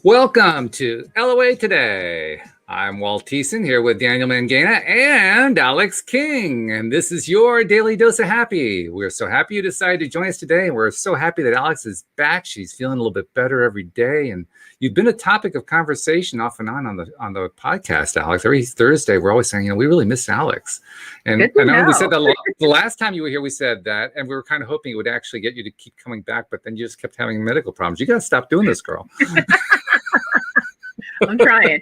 Welcome to LOA Today. I'm Walt here with Daniel Mangana and Alyx King, and this is your daily dose of happy. We're so happy you decided to join us today, and we're so happy that Alyx is back. She's feeling a little bit better every day, and you've been a topic of conversation off and on the podcast, Alyx. Every Thursday, we're always saying, we really miss Alyx. And I know we said that the last time you were here, we said that, and we were kind of hoping it would actually get you to keep coming back, but then you just kept having medical problems. You got to stop doing this, girl. I'm trying.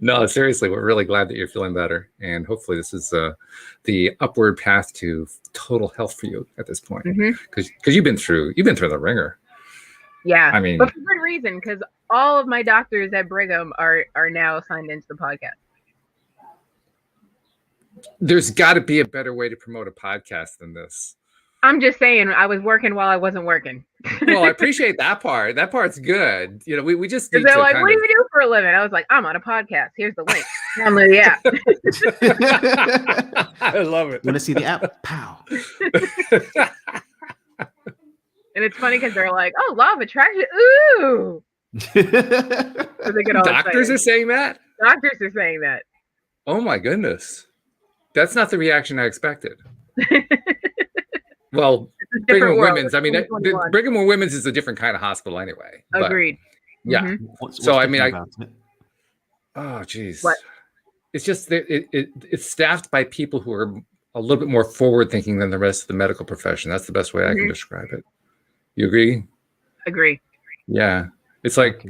No, seriously, we're really glad that you're feeling better, and hopefully this is the upward path to total health for you at this point, because you've been through the ringer. Yeah, I mean, but for good reason, because all of my doctors at Brigham are now signed into the podcast. There's got to be a better way to promote a podcast than this. I'm just saying, I was working while I wasn't working. Well, I appreciate that part. That part's good. You know, we just need they're like, what do you do for a living? I was like, I'm on a podcast. Here's the link. Download the app. I love it. Want to see the app? Pow. And it's funny because they're like, oh, law of attraction. Ooh. So they get all Doctors excited. are saying that? Doctors are saying that. Oh, my goodness. That's not the reaction I expected. Well, Brigham and Women's. I mean, Brigham and Women's is a different kind of hospital anyway. Agreed. Yeah. What's so I mean, oh, geez. What? It's just that it's staffed by people who are a little bit more forward thinking than the rest of the medical profession. That's the best way I can describe it. You agree? Agree. Yeah. It's like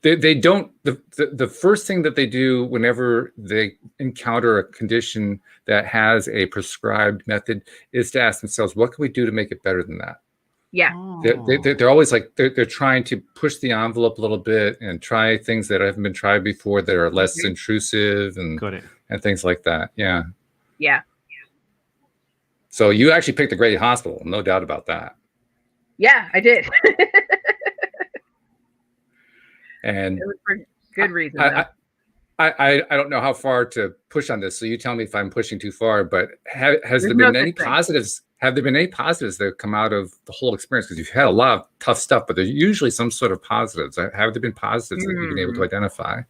they don't the first thing that they do whenever they encounter a condition that has a prescribed method is to ask themselves, what can we do to make it better than that? Yeah. They're always like they're trying to push the envelope a little bit and try things that haven't been tried before that are less intrusive and things like that. Yeah. Yeah. So you actually picked a great hospital, no doubt about that. Yeah, I did. And it was for good reason. I don't know how far to push on this, so you tell me if I'm pushing too far. But has there been any positives? Have there been any positives that have come out of the whole experience? Because you've had a lot of tough stuff, but there's usually some sort of positives. Have there been positives that you've been able to identify?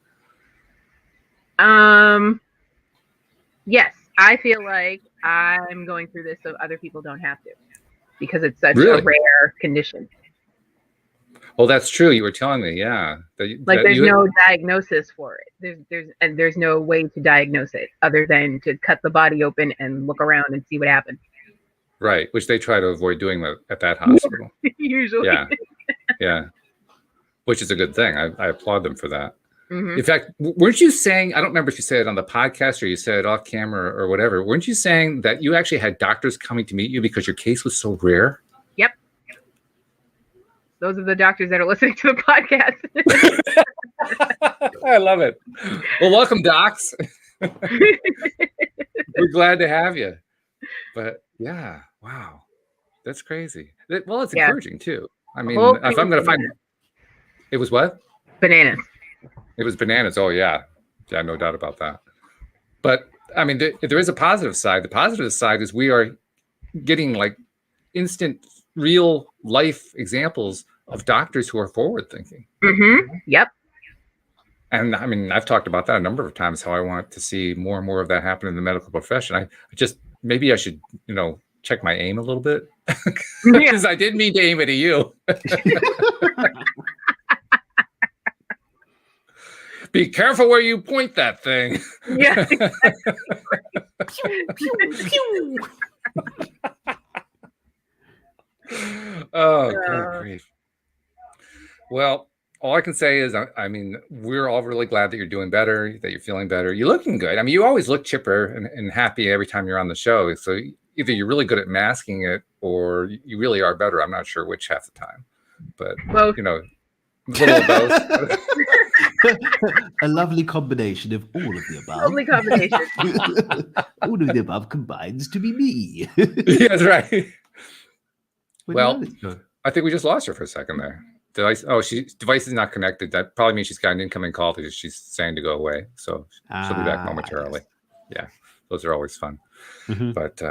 Yes, I feel like I'm going through this so other people don't have to, because it's such Really? a rare condition. Well, that's true. You were telling me, yeah. There's no diagnosis for it. There's no way to diagnose it other than to cut the body open and look around and see what happens. Right, which they try to avoid doing at that hospital. Usually. Yeah, yeah. Which is a good thing. I applaud them for that. In fact, weren't you saying, I don't remember if you said it on the podcast or you said it off camera or whatever, weren't you saying that you actually had doctors coming to meet you because your case was so rare? Yep. Those are the doctors that are listening to the podcast. I love it. Well, welcome, docs. We're glad to have you. But yeah, wow. That's crazy. Well, it's encouraging too. I mean, if I'm going to find it was what? Bananas. It was bananas. Oh, yeah. Yeah, no doubt about that. But I mean, there is a positive side. The positive side is we are getting like instant real life examples of doctors who are forward thinking. Yep. And I mean, I've talked about that a number of times, how I want to see more and more of that happen in the medical profession. I just, maybe I should, check my aim a little bit, because I didn't mean to aim it at you. Be careful where you point that thing. Yeah. Oh, good grief. Well, all I can say is, I mean, we're all really glad that you're doing better, that you're feeling better. You're looking good. I mean, you always look chipper and happy every time you're on the show. So either you're really good at masking it or you really are better. I'm not sure which half the time, but both. A little of both. A lovely combination of all of the above. Lovely combination. All of the above combines to be me. Yeah, that's right. Well, I think we just lost her for a second there. Device is not connected. That probably means she's got an incoming call because she's saying to go away. So she'll be back momentarily. Yes. Yeah, those are always fun. But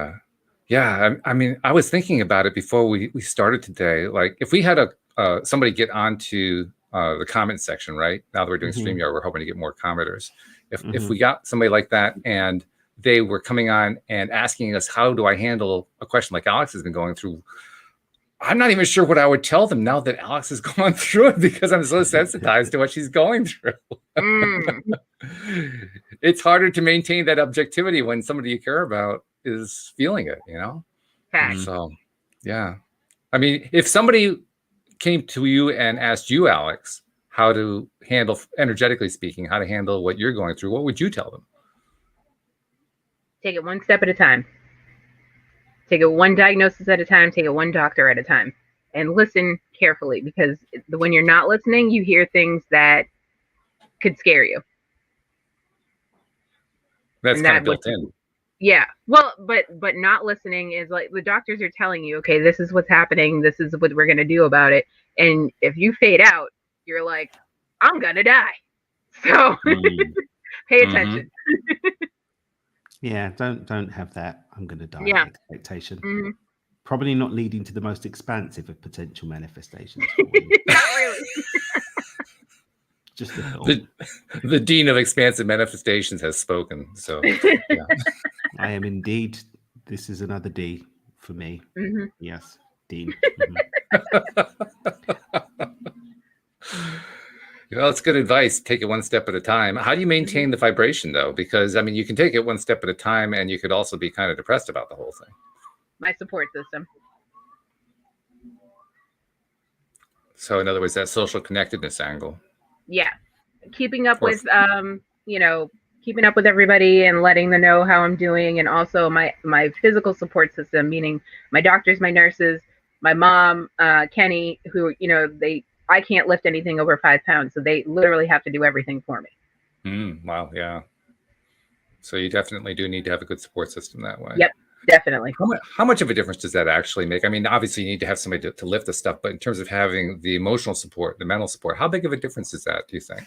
yeah, I mean, I was thinking about it before we started today. Like, if we had somebody get onto the comment section, right? Now that we're doing Mhm. StreamYard, we're hoping to get more commenters. If Mhm. we got somebody like that and they were coming on and asking us, how do I handle a question like Alyx has been going through? I'm not even sure what I would tell them now that Alyx has gone through it, because I'm so sensitized to what she's going through. Mm. It's harder to maintain that objectivity when somebody you care about is feeling it, you know? Fact. So, yeah. I mean, if somebody came to you and asked you, Alyx, how to handle, energetically speaking, how to handle what you're going through, what would you tell them? Take it one step at a time. Take it one diagnosis at a time. Take it one doctor at a time. And listen carefully, because when you're not listening, you hear things that could scare you. That's And kind of that would, built in. yeah. Well, but not listening is like the doctors are telling you, okay, this is what's happening. This is what we're going to do about it. And if you fade out, you're like, I'm going to die. So pay attention. Yeah, don't have that I'm going to die Yeah. expectation. Mhm. Probably not leading to the most expansive of potential manifestations for you. Not really. Just a thought. The Dean of Expansive Manifestations has spoken. So, yeah. I am indeed. This is another D for me. Mhm. Yes, Dean. Well, it's good advice. Take it one step at a time. How do you maintain the vibration, though? Because, I mean, you can take it one step at a time, and you could also be kind of depressed about the whole thing. My support system. So, in other words, that social connectedness angle. Yeah. Keeping up with, keeping up with everybody and letting them know how I'm doing. And also my physical support system, meaning my doctors, my nurses, my mom, Kenny, who, I can't lift anything over 5 pounds. So they literally have to do everything for me. Wow. Yeah. So you definitely do need to have a good support system that way. Yep, definitely. How much of a difference does that actually make? I mean, obviously you need to have somebody to lift the stuff, but in terms of having the emotional support, the mental support, how big of a difference is that, do you think?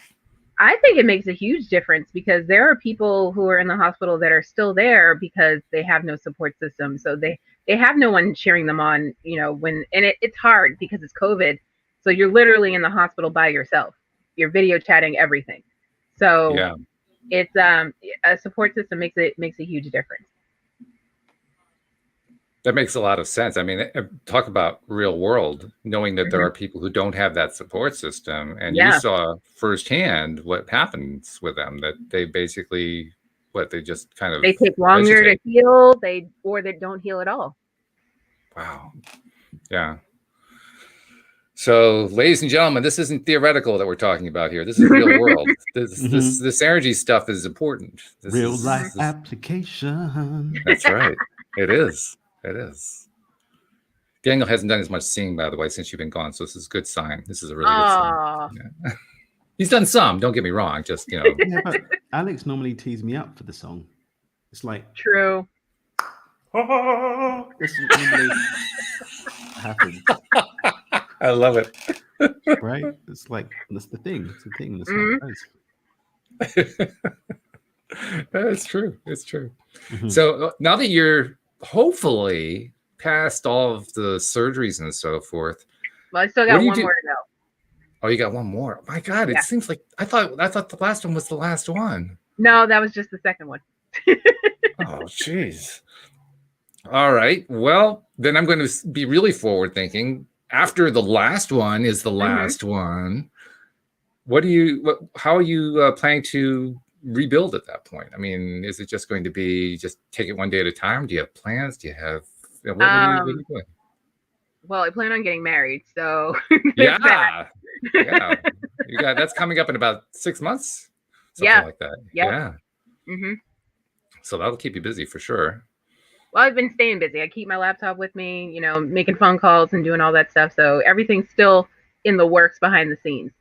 I think it makes a huge difference, because there are people who are in the hospital that are still there because they have no support system. So they have no one cheering them on, it's hard because it's COVID. So you're literally in the hospital by yourself. You're video chatting everything. So yeah, it's a support system makes a huge difference. that makes a lot of sense. I mean, talk about real world, knowing that there are people who don't have that support system, and you saw firsthand what happens with them, that they basically, they just kind of, they take longer to heal, or they don't heal at all. Wow. Yeah. So, ladies and gentlemen, this isn't theoretical that we're talking about here. This is real world. This energy stuff is important. Real life application. That's right. It is. It is. Daniel hasn't done as much singing, by the way, since you've been gone. So this is a good sign. This is a really good sign. Yeah. He's done some. Don't get me wrong. Just, Yeah, but Alyx normally tees me up for the song. It's like true. This normally happens. I love it. Right? It's like that's the thing. It's the thing. That's how it goes. That's true. It's true. So now that you're hopefully past all of the surgeries and so forth, well, I still got one more to go. Oh, you got one more. My God, it seems like I thought the last one was the last one. No, that was just the second one. Oh, jeez. All right. Well, then I'm going to be really forward thinking. After the last one is the last one, how are you planning to rebuild at that point? I mean, is it just going to be just take it one day at a time? Do you have plans? Do you have what are you doing? Well, I plan on getting married, so yeah. You got that's coming up in about 6 months, something like that. Yeah. So that'll keep you busy for sure. Well, I've been staying busy. I keep my laptop with me, making phone calls and doing all that stuff. So everything's still in the works behind the scenes.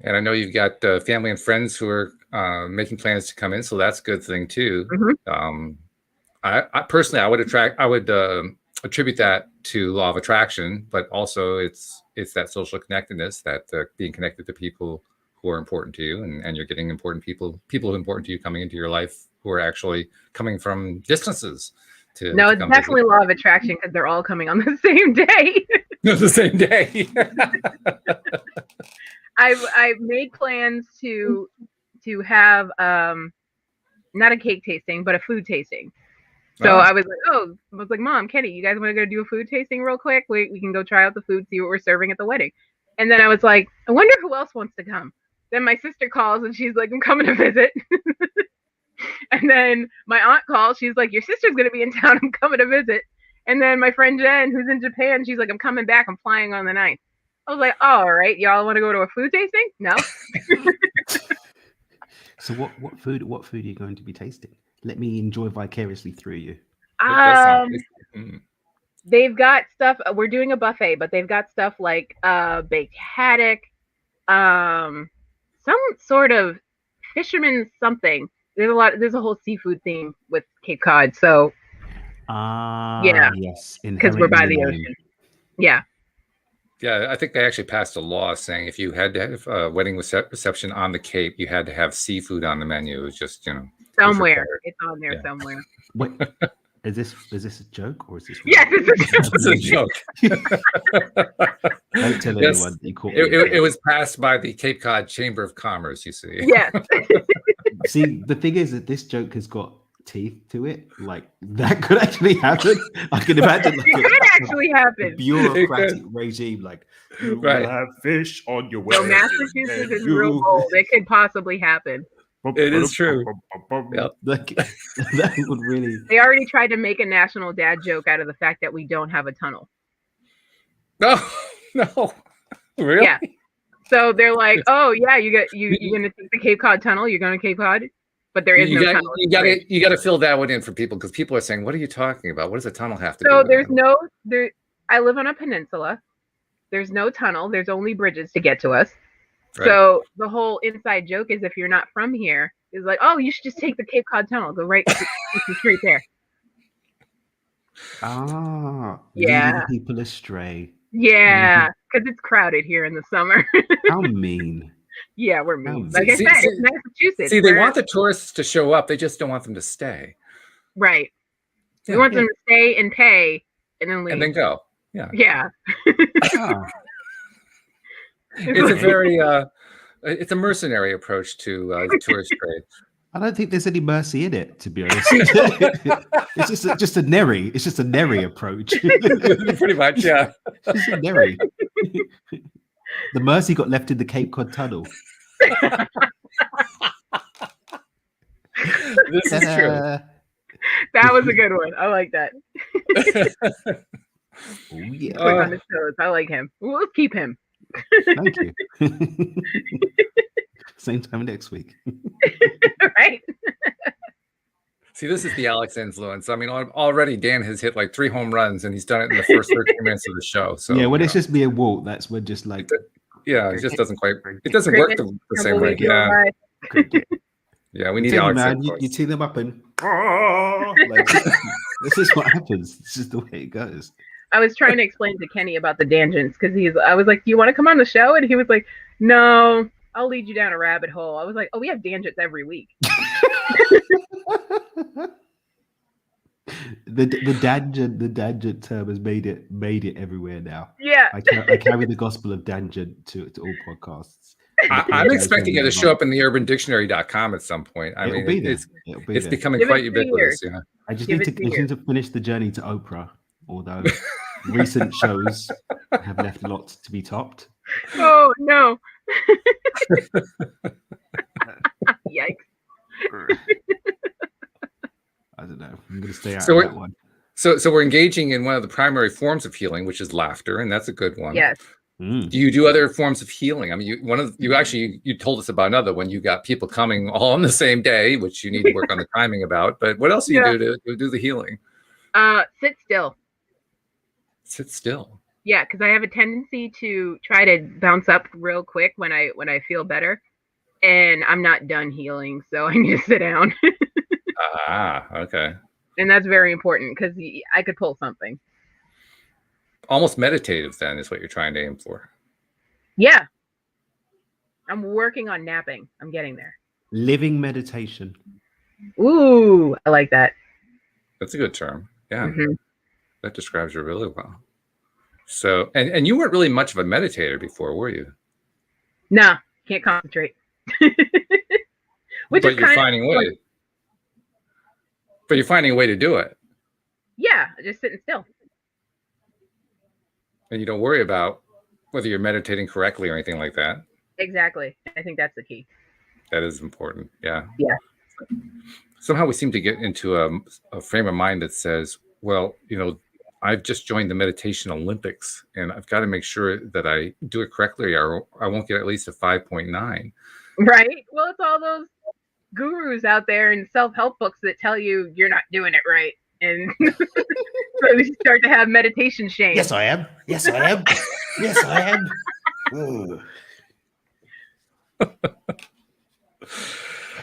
And I know you've got family and friends who are making plans to come in, so that's a good thing too. I personally, I would attribute that to law of attraction, but also it's that social connectedness, that being connected to people who are important to you, and you're getting important people who are important to you coming into your life, who are actually coming from distances. No, it's definitely law of attraction, because they're all coming on the same day. The same day. I've made plans to have not a cake tasting, but a food tasting. So I was like, Mom, Kenny, you guys want to go do a food tasting real quick? We can go try out the food, see what we're serving at the wedding. And then I was like, I wonder who else wants to come. Then my sister calls and she's like, I'm coming to visit. And then my aunt calls. She's like, your sister's going to be in town. I'm coming to visit. And then my friend Jen, who's in Japan, she's like, I'm coming back. I'm flying on the 9th. I was like, oh, all right. Y'all want to go to a food tasting? No. So what food are you going to be tasting? Let me enjoy vicariously through you. They've got stuff. We're doing a buffet, but they've got stuff like baked haddock, some sort of fisherman something. There's a whole seafood theme with Cape Cod. So yes, because we're by the ocean. Yeah. Yeah, I think they actually passed a law saying if you had to have a wedding reception on the Cape, you had to have seafood on the menu. It was just, somewhere. It's on there somewhere. Wait, is this a joke or is this? Yes, it's a joke. Don't tell anyone you caught it was passed by the Cape Cod Chamber of Commerce, you see. Yes. See, the thing is that this joke has got teeth to it. Like that could actually happen. I can imagine it could actually happen. Bureaucratic regime, like you will have fish on your way. So Massachusetts is real bold. It could possibly happen. It is true. Yep. That would really. They already tried to make a national dad joke out of the fact that we don't have a tunnel. No, really? Yeah. So they're like, oh yeah, you're gonna take the Cape Cod tunnel. You're going to Cape Cod, but there is no tunnel. You got to fill that one in for people because people are saying, what are you talking about? What does a tunnel have to do? So there's no there. I live on a peninsula. There's no tunnel. There's only bridges to get to us. Right. So the whole inside joke is if you're not from here, is like, oh, you should just take the Cape Cod tunnel. Go right there. Leading people astray. Yeah, because it's crowded here in the summer. How mean. Yeah, we're mean. Like I said, it's Massachusetts. See, they want the tourists to show up. They just don't want them to stay. Right. We want them to stay and pay and then leave. And then go. Yeah. Yeah. It's a very it's a mercenary approach to the tourist trade. I don't think there's any mercy in it, to be honest. It's just a neri. It's just a neri approach. Pretty much, yeah. It's a neri. The mercy got left in the Cape Cod tunnel. This is true. That was a good one. I like that. Oh, yeah. Quick on his toes. I like him. We'll keep him. Thank you. Same time next week. Right. See, this is the Alyx influence. I mean, already Dan has hit like 3 home runs, and he's done it in the first 13 minutes of the show. So yeah, when it's just me and Walt, that's when just like it just doesn't quite. It doesn't work the same way. Yeah. Yeah, we need Alyx. You tee them up and like, this is what happens. This is the way it goes. I was trying to explain to Kenny about the tangents because I was like, do you want to come on the show? And he was like, no, I'll lead you down a rabbit hole. I was like, oh, we have tangents every week. The tangent term has made it everywhere now. Yeah. I carry the gospel of tangent to all podcasts. I'm expecting it to show up in the urbandictionary.com at some point. I mean, it's becoming quite ubiquitous. Yeah. I just need to finish the journey to Oprah. Although recent shows have left lots to be topped. Oh no! Yikes! I don't know. I'm going to stay out of that one. So we're engaging in one of the primary forms of healing, which is laughter, and that's a good one. Yes. Do you do other forms of healing? I mean, you told us about another one. You got people coming all on the same day, which you need to work on the timing about. But what else do you do to do the healing? Sit still. Sit still. Yeah, because I have a tendency to try to bounce up real quick when I feel better, and I'm not done healing, so I need to sit down. Okay. And that's very important because I could pull something. Almost meditative, then, is what you're trying to aim for. Yeah. I'm working on napping. I'm getting there. Living meditation. Ooh, I like that. That's a good term. Yeah. Mm-hmm. That describes you really well. So, and you weren't really much of a meditator before, were you? Nah, can't concentrate. Which But is you're kind finding a of way. But you're finding a way to do it. yeah, just sitting still. And you don't worry about whether you're meditating correctly or anything like that. Exactly. I think that's the key. That is important. Yeah. Yeah. Somehow we seem to get into a frame of mind that says, well, I've just joined the meditation Olympics and I've got to make sure that I do it correctly or I won't get at least a 5.9. Right? Well, it's all those gurus out there in self-help books that tell you you're not doing it right. And so we start to have meditation shame. Yes, I am. Yes, I am. Yes, I am. Ooh.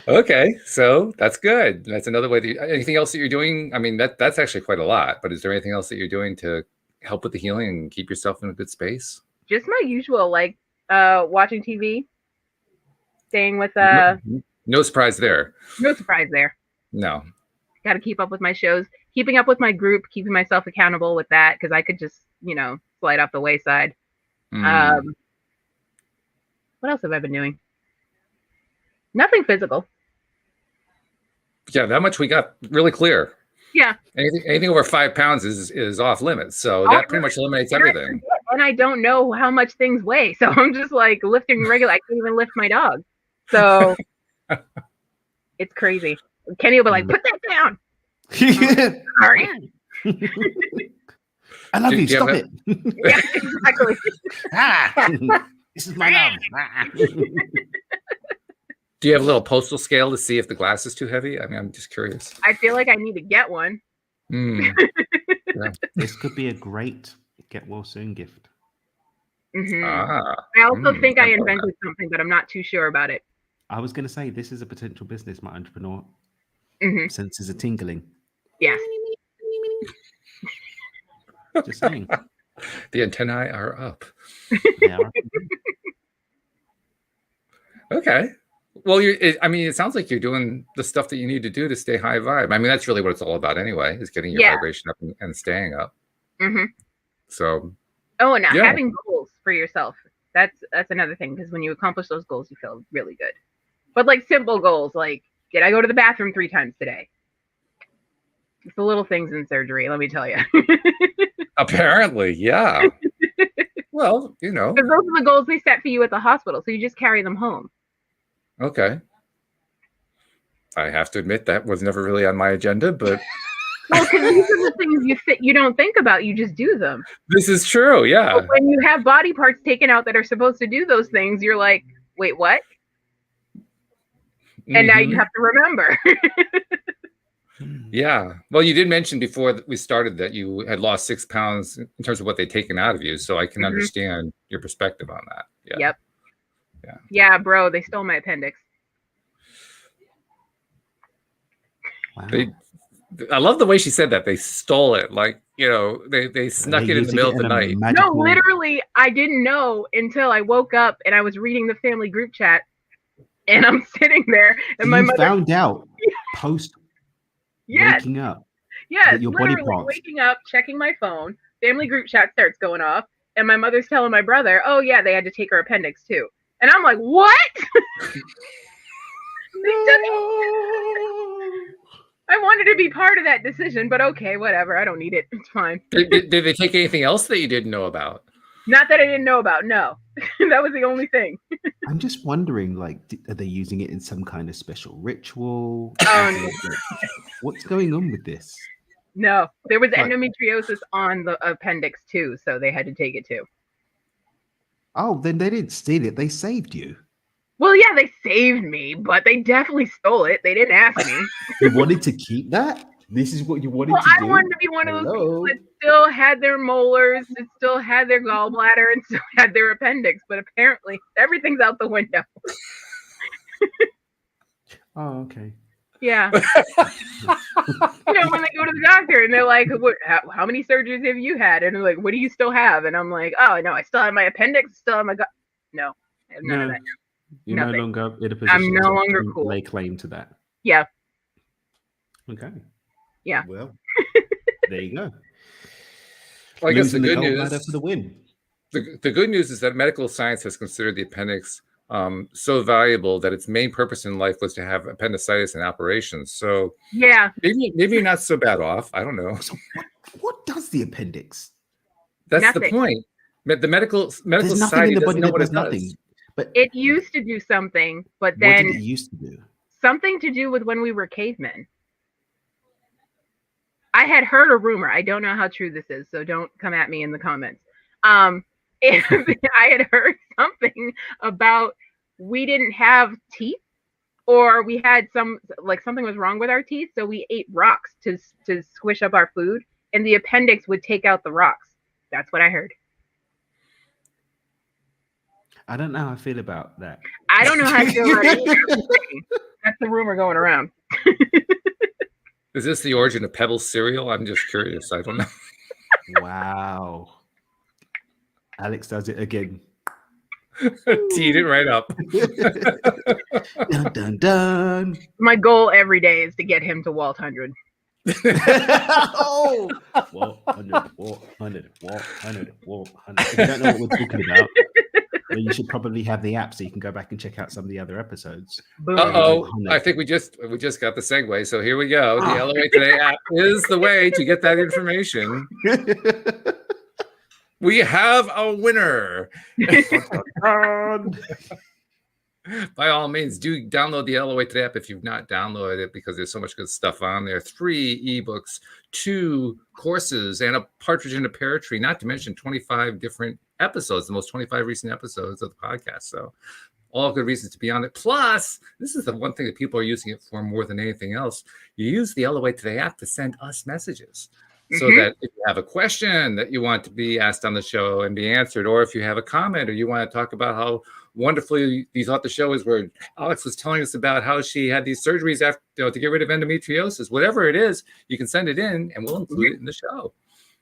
Okay, so that's good. That's another way. Anything else that you're doing? I mean, that's actually quite a lot. But is there anything else that you're doing to help with the healing and keep yourself in a good space? Just my usual, like watching TV, staying with No surprise there. No surprise there. No. Got to keep up with my shows, keeping up with my group, keeping myself accountable with that because I could just slide off the wayside. What else have I been doing? Nothing physical. Yeah, that much we got really clear. Yeah. Anything over 5 pounds is off limits. So that pretty much eliminates everything. And I don't know how much things weigh. So I'm just like lifting regular. I can't even lift my dog. So it's crazy. Kenny will be like, put that down. All right. I love you. Stop it. Yeah, exactly. This is my love. Do you have a little postal scale to see if the glass is too heavy? I mean, I'm just curious. I feel like I need to get one. Yeah. This could be a great get well soon gift. Mm-hmm. I also think I invented something, but I'm not too sure about it. I was going to say this is a potential business. My entrepreneur senses a tingling. Yes. Just saying. The antennae are up. Yeah. Okay. Well, it sounds like you're doing the stuff that you need to do to stay high vibe. I mean, that's really what it's all about anyway, is getting your vibration up and staying up. Mm-hmm. So. Oh, and having goals for yourself. That's another thing, because when you accomplish those goals, you feel really good. But like simple goals, like, did I go to the bathroom 3 times today? It's the little things in surgery, let me tell you. Apparently, yeah. Well, because those are the goals they set for you at the hospital, so you just carry them home. Okay. I have to admit that was never really on my agenda, but well, because these are the things you don't think about, you just do them. This is true, yeah. But when you have body parts taken out that are supposed to do those things, you're like, wait, what? And now you have to remember. Yeah. Well, you did mention before that we started that you had lost 6 pounds in terms of what they'd taken out of you, so I can understand your perspective on that. Yeah. Yep. Yeah, bro, they stole my appendix. Wow. I love the way she said that. They stole it. Like, they snuck it in the middle of the night. No, literally, I didn't know until I woke up and I was reading the family group chat and I'm sitting there and my mother found out post waking up. Yes, your literally body parts. Waking up, checking my phone, family group chat starts going off, and my mother's telling my brother, oh yeah, they had to take her appendix too. And I'm like, what? I wanted to be part of that decision, but okay, whatever. I don't need it. It's fine. Did they take anything else that you didn't know about? Not that I didn't know about. No, that was the only thing. I'm just wondering, like, are they using it in some kind of special ritual? What's going on with this? No, there was endometriosis on the appendix too, so they had to take it too. Oh, then they didn't steal it. They saved you. Well, yeah, they saved me, but they definitely stole it. They didn't ask me. You wanted to keep that? This is what you wanted to do? I wanted to be one of those people that still had their molars, that still had their gallbladder, and still had their appendix. But apparently, everything's out the window. Oh, okay. Yeah. When they go to the doctor and they're like, how many surgeries have you had? And they're like, what do you still have? And I'm like, oh, no, I still have my appendix, still have my No, I have none of that. You're Nothing. no longer in a position I'm no longer cool. lay claim to that. Yeah. Okay. Yeah. Well, there you go. Well, I guess the good news for the win. The good news is that medical science has considered the appendix so valuable that its main purpose in life was to have appendicitis and operations. So Yeah. maybe you're not so bad off. I don't know. So what does the appendix? That's Nothing. the point. The medical There's nothing society in the doesn't body know that what does it nothing. does. But It used to do something, but what then did it used to do? something to do with when we were cavemen. I had heard a rumor. I don't know how true this is, so don't come at me in the comments. I had heard something about we didn't have teeth, or we had something was wrong with our teeth, so we ate rocks to squish up our food, and the appendix would take out the rocks. That's what I heard. I don't know how I feel about that. I don't know how to feel about it. That's the rumor going around. Is this the origin of Pebbles cereal? I'm just curious. I don't know. Wow. Alyx does it again. Teed it right up. Dun, dun, dun. My goal every day is to get him to Walt 100. Oh, Walt 100, Walt 100, Walt 100, Walt 100. If you don't know what we're talking about, then you should probably have the app so you can go back and check out some of the other episodes. Boom. Uh-oh. I think we just got the segue. So here we go. The LOA Today app is the way to get that information. We have a winner. By all means, do download the LOA Today app if you've not downloaded it, because there's so much good stuff on there. 3 ebooks, 2 courses, and a partridge in a pear tree, not to mention 25 different episodes, the most 25 recent episodes of the podcast. So all good reasons to be on it. Plus, this is the one thing that people are using it for more than anything else. You use the LOA Today app to send us messages. So that if you have a question that you want to be asked on the show and be answered, or if you have a comment or you want to talk about how wonderfully you thought the show was, where Alyx was telling us about how she had these surgeries after, to get rid of endometriosis, whatever it is, you can send it in and we'll include it in the show.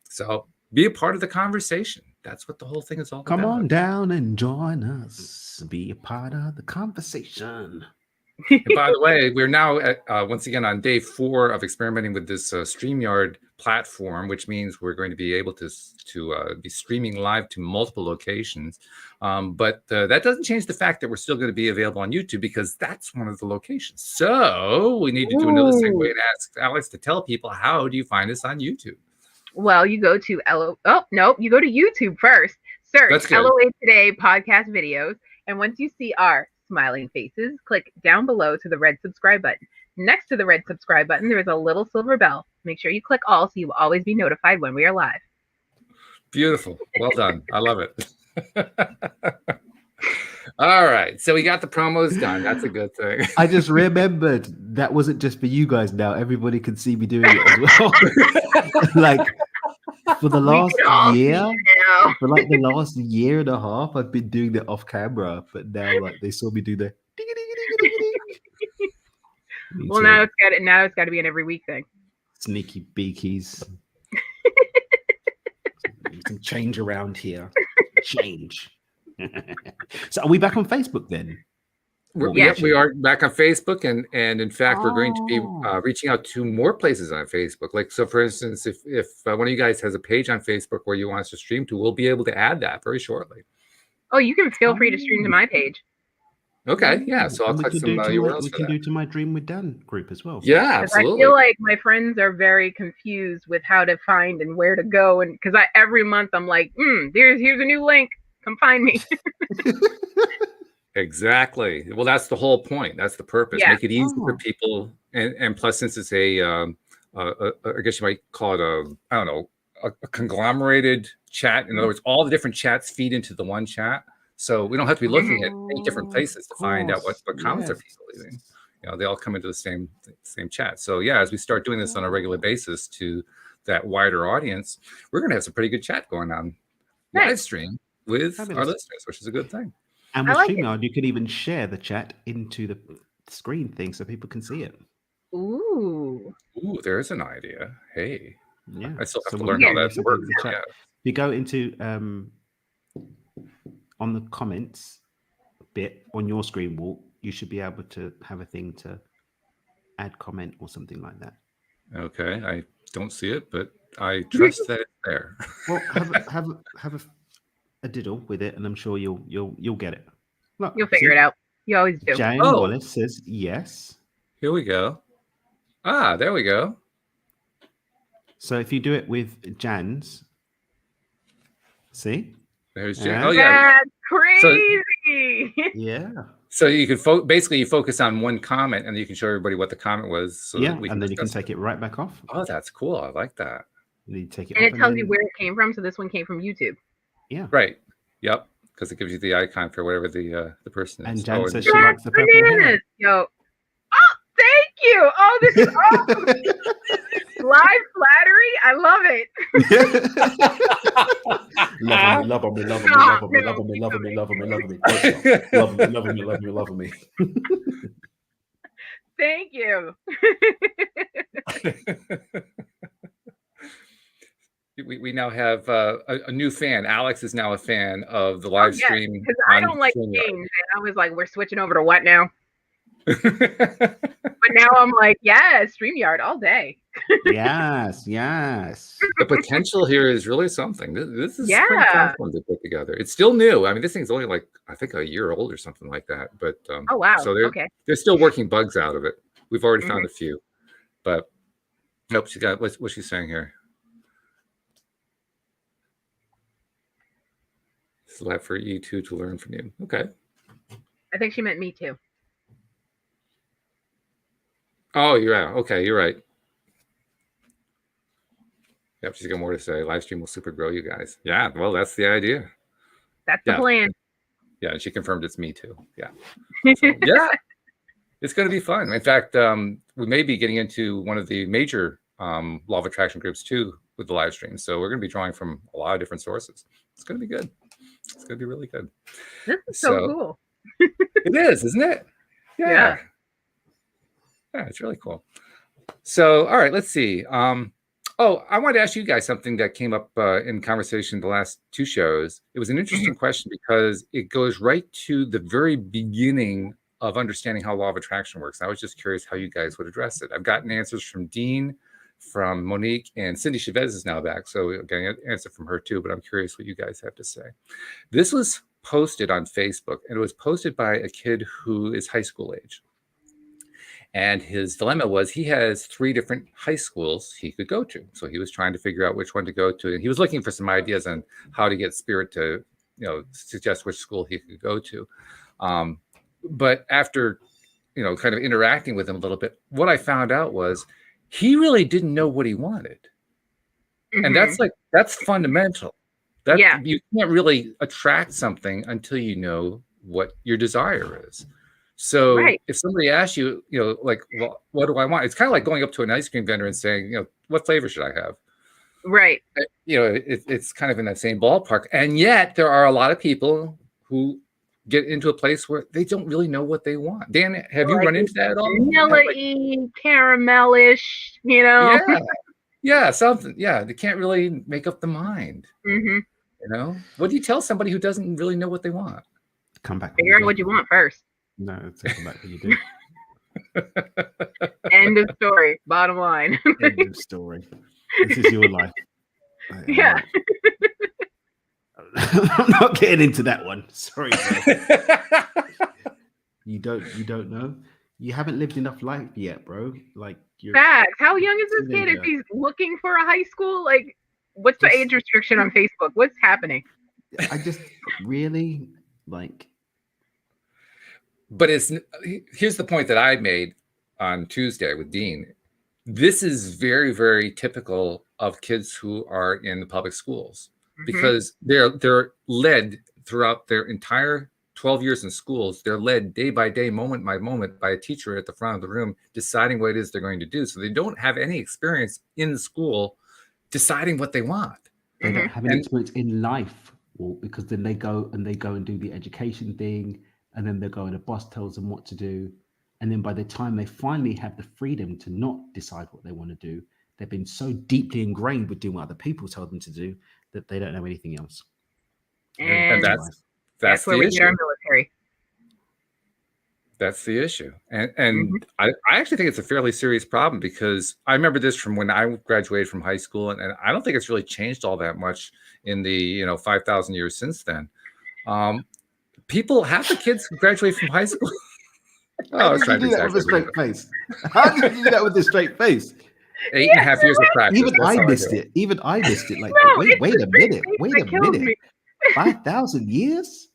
So be a part of the conversation. That's what the whole thing is all about. Come on down and join us. Be a part of the conversation. And by the way, we're now at, once again on day 4 of experimenting with this StreamYard platform, which means we're going to be able to be streaming live to multiple locations. But that doesn't change the fact that we're still going to be available on YouTube, because that's one of the locations. So we need to do another segue and ask Alyx to tell people, how do you find us on YouTube? Well, you go to you go to YouTube first. Search LOA Today podcast videos, and once you see our smiling faces, click down below to the red subscribe button. Next to the red subscribe button, there is a little silver bell. Make sure you click all so you will always be notified when we are live. Beautiful. Well done. I love it. All right. So we got the promos done. That's a good thing. I just remembered that wasn't just for you guys now. Everybody can see me doing it as well. Like for the last year, for like the last year and a half, I've been doing it off camera, but now like they saw me do the well, now it's got to be an every week thing. Sneaky beakies. Some change around here. Change. So are we back on Facebook then? We are back on Facebook, and in fact, we're going to be reaching out to more places on Facebook. Like, so for instance, if one of you guys has a page on Facebook where you want us to stream to, we'll be able to add that very shortly. Oh, you can feel free to stream to my page. Okay, yeah. So I'll click some URLs. We can do to my Dream with Dan group as well. Yeah, absolutely. I feel like my friends are very confused with how to find and where to go, and because every month I'm like, here's a new link. Come find me. Exactly. Well, that's the whole point. That's the purpose. Yeah. Make it easy for people, and plus, since it's I guess you might call it a conglomerated chat. In other words, all the different chats feed into the one chat. So we don't have to be looking at 8 different places to find out what comments are people leaving. They all come into the same chat. So yeah, as we start doing this on a regular basis to that wider audience, we're going to have some pretty good chat going on live stream with our listeners, which is a good thing. And with StreamYard, you could even share the chat into the screen thing so people can see it. Ooh, there's an idea. Hey, yeah, I still have to learn how that works. Yeah. You go into on the comments bit on your screen, Walt, you should be able to have a thing to add comment or something like that. Okay, I don't see it, but I trust that it's there. Well, have a diddle with it, and I'm sure you'll get it. Look, You'll figure it out. You always do. Jan Oh. Wallace says yes. Here we go. Ah, there we go. So if you do it with Jan's, see? There's Jan. Yeah. Oh yeah. That's crazy. Yeah. So you can basically you focus on one comment, and you can show everybody what the comment was. So Yeah, that we and then you can discuss take it right back off. Oh, that's cool. I like that. And you take it And off it tells then- you where it came from. So this one came from YouTube. Yeah. Right. Yep. Because it gives you the icon for whatever the person is. And Jan Oh, says and- she likes the purple hair. Bananas, yo. Oh, thank you. Oh, this is awesome. Live flattery. I love it. Love me. Thank you. we now have a new fan. Alyx is now a fan of the live stream. Because I don't like StreamYard. games. And I was like, we're switching over to what now? But now I'm like, yeah, StreamYard all day. Yes. The potential here is really something. This is Yeah. pretty fun to put together. It's still new. I mean, this thing's only like I think a year old or something like that. But Oh wow. so Okay. they're still working bugs out of it. We've already Mm-hmm. found a few, but nope. She got what's she's saying here. This is left for E2 to learn from you. Okay. I think she meant me too. Oh, you're right. Okay, you're right. Yep, she's got more to say. Live stream will super grow you guys. Yeah, well, that's the idea. That's the Yeah. plan. Yeah, and she confirmed it's me too. Yeah. So, yeah. It's going to be fun. In fact, we may be getting into one of the major law of attraction groups too with the live stream. So we're going to be drawing from a lot of different sources. It's going to be good. It's going to be really good. This is so cool. It is, isn't it? Yeah. Yeah, it's really cool. So, all right, let's see. I wanted to ask you guys something that came up in conversation the last two shows. It was an interesting question because it goes right to the very beginning of understanding how law of attraction works. I was just curious how you guys would address it. I've gotten answers from Dean, from Monique, and Cindy Chavez is now back. So we're getting an answer from her too, but I'm curious what you guys have to say. This was posted on Facebook, and it was posted by a kid who is high school age. And his dilemma was he has 3 different high schools he could go to. So he was trying to figure out which one to go to. And he was looking for some ideas on how to get Spirit to, suggest which school he could go to. But after, kind of interacting with him a little bit, what I found out was he really didn't know what he wanted. And that's fundamental. You can't really attract something until you know what your desire is. So if somebody asks you, like, well, what do I want? It's kind of like going up to an ice cream vendor and saying, what flavor should I have? Right. It's kind of in that same ballpark. And yet there are a lot of people who get into a place where they don't really know what they want. Dan, have you run into that at all? Vanilla-y, caramelish, Yeah, something. Yeah, they can't really make up the mind. What do you tell somebody who doesn't really know what they want? Come back. Figure out what you want first. No, take them back when you do. End of story. Bottom line. End of story. This is your life. Yeah. I'm not getting into that one. Sorry. You don't know. You haven't lived enough life yet, bro. Like you're Facts. How young is this kid? If he's looking for a high school, like, what's the age restriction on Facebook? What's happening? I just really like. But here's the point that I made on Tuesday with Dean. This is very, very typical of kids who are in the public schools because they're led throughout their entire 12 years in schools. They're led day by day, moment by moment by a teacher at the front of the room deciding what it is they're going to do. So they don't have any experience in school deciding what they want. They don't have any experience in life, because then they go and do the education thing. And then they go and the boss tells them what to do. And then by the time they finally have the freedom to not decide what they want to do, they've been so deeply ingrained with doing what other people tell them to do that they don't know anything else. And that's where the we issue. get our military. That's the issue. And I actually think it's a fairly serious problem because I remember this from when I graduated from high school. And I don't think it's really changed all that much in the 5,000 years since then. people, half the kids who graduate from high school. How did you do that with a straight face? How did you do that with a straight face? 8.5 years of practice. Even That's I how missed do it. Even I missed it. Like, No, wait a minute. Wait a It killed minute. me. 5,000 years?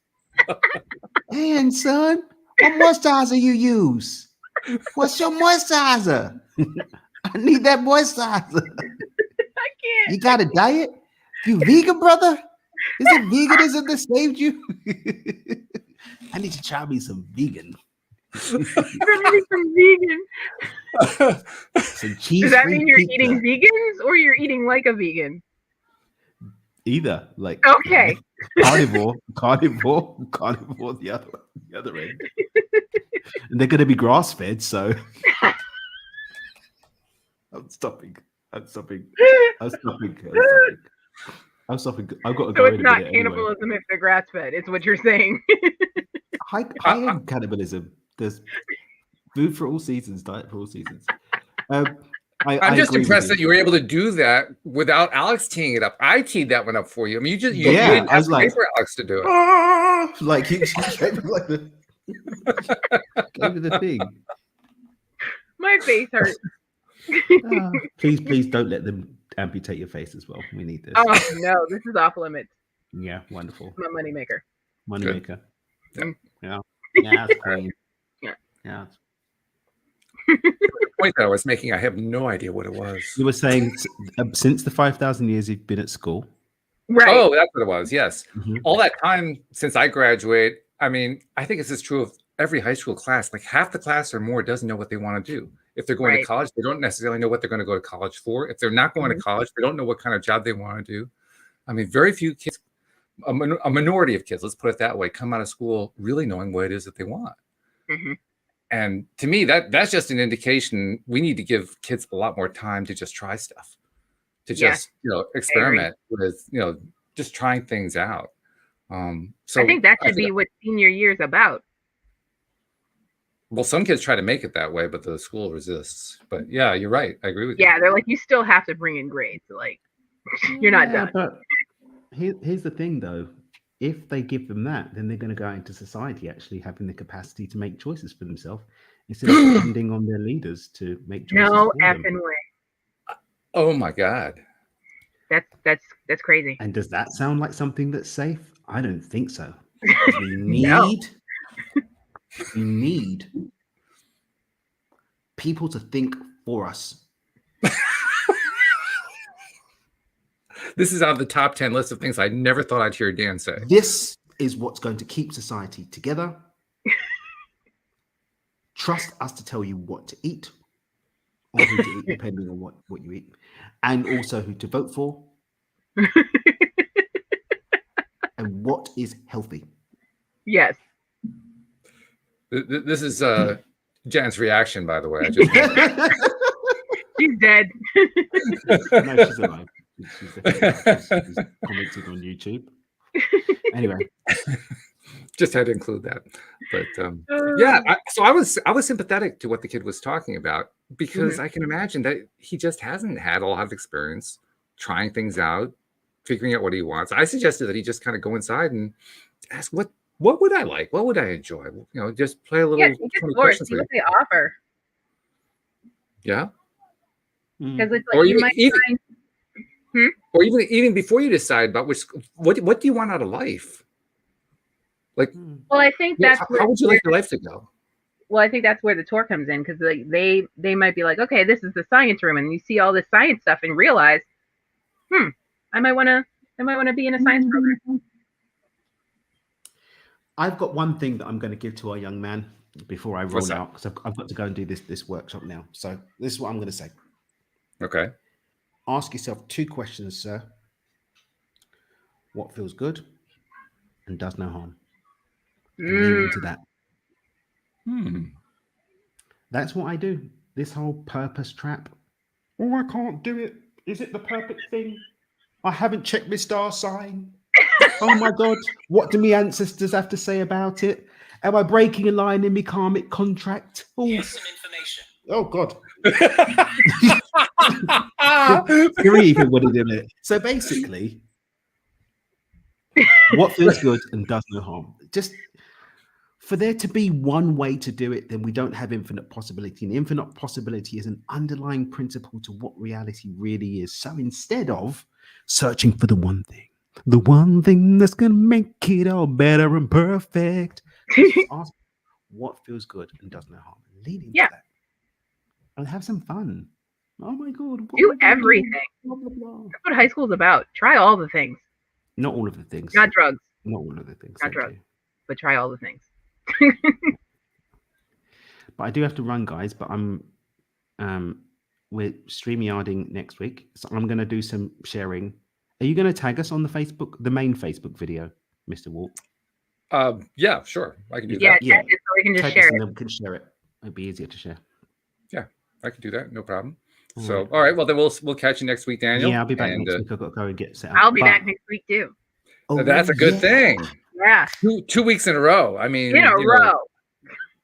Man, son, what moisturizer you use? What's your moisturizer? I need that moisturizer. I can't. You got a diet? You vegan, brother? Is it veganism that saved you? I need to try me some vegan. Everything from vegan. Some cheese. Does that mean you're pizza. eating vegans or you're eating like a vegan? Either, like Okay. carnivore, the other end. And they're going to be grass fed, so I'm stopping. I've got to So go it's in a not minute cannibalism if they're grass fed. It's what you're saying. Anyway. High-end cannibalism. There's food for all seasons, diet for all seasons. I'm just impressed that you were able to do that without Alyx teeing it up. I teed that one up for you. I mean, you didn't have to wait for Alyx to do it. Like you gave me like the thing. My face hurts. Please don't let them amputate your face as well. We need this. Oh no, this is off limits. Yeah, wonderful. My moneymaker. Moneymaker. Yeah. Yeah, that's queen. Yeah. The point that I was making, I have no idea what it was. You were saying since the 5,000 years you've been at school. Right. Oh, that's what it was. Yes. Mm-hmm. All that time since I graduate, I mean, I think this is true of every high school class. Like half the class or more doesn't know what they want to do. If they're going to college, they don't necessarily know what they're going to go to college for. If they're not going to college, they don't know what kind of job they want to do. I mean, very few kids, a minority of kids, let's put it that way, come out of school really knowing what it is that they want. Mm-hmm. And to me, that's just an indication we need to give kids a lot more time to just try stuff, to just experiment with just trying things out. So I think that should be what senior year is about. Well, some kids try to make it that way, but the school resists. But yeah, you're right. I agree with you. Yeah, they're like, you still have to bring in grades. Like, you're not done. But here's the thing, though. If they give them that, then they're going to go into society actually having the capacity to make choices for themselves instead of depending on their leaders to make choices. No for them. effing way. Oh my God. That's crazy. And does that sound like something that's safe? I don't think so. We need people to think for us. This is out of the top 10 list of things I never thought I'd hear Dan say. This is what's going to keep society together. Trust us to tell you what to eat, or who to eat, depending on what you eat, and also who to vote for, and what is healthy. Yes. This is Jan's reaction, by the way. She's dead. No, she's alive. She's commented on YouTube. Anyway, just had to include that. But yeah, so I was sympathetic to what the kid was talking about because I can imagine that he just hasn't had a lot of experience trying things out, figuring out what he wants. I suggested that he just kind of go inside and ask what would I like, what would I enjoy, just play a little. Yeah, see what they offer. Yeah. Because it's like Or you might find. Or even before you decide about what do you want out of life? Like, well, I think that's how would you like your life to go? Well, I think that's where the tour comes in because like they might be like, okay, this is the science room, and you see all this science stuff and realize, I might want to be in a science program. I've got one thing that I'm going to give to our young man before I roll out because I've got to go and do this workshop now. So this is what I'm going to say. Okay. Ask yourself 2 questions, sir. What feels good and does no harm? Lean into that. That's what I do. This whole purpose trap. Oh, I can't do it. Is it the perfect thing? I haven't checked my star sign. Oh my God. What do my ancestors have to say about it? Am I breaking a line in my karmic contract? Oh. Here's some information. Oh God. You're even winning in it. So basically, What feels good and does no harm. Just for there to be one way to do it, then we don't have infinite possibility. And infinite possibility is an underlying principle to what reality really is. So instead of searching for the one thing that's going to make it all better and perfect, just ask what feels good and does no harm. Lead into that. And have some fun. Oh my God. Do everything. Blah, blah, blah. That's what high school is about. Try all the things. Not all of the things. Not drugs. Not all of the things. Not drugs. But try all the things. But I do have to run, guys. But we're StreamYarding next week. So I'm going to do some sharing. Are you going to tag us on the Facebook, the main Facebook video, Mr. Walt? Yeah, sure. I can do that. Yeah, so we can just share it. And then we can share it. It'd be easier to share. Yeah, I can do that. No problem. So, all right. Well, then we'll catch you next week, Daniel. Yeah, I'll be back next week. I've got to go and get set up. I'll be back next week too. Oh, that's a good thing. Yeah. 2 weeks in a row. I mean, in a row.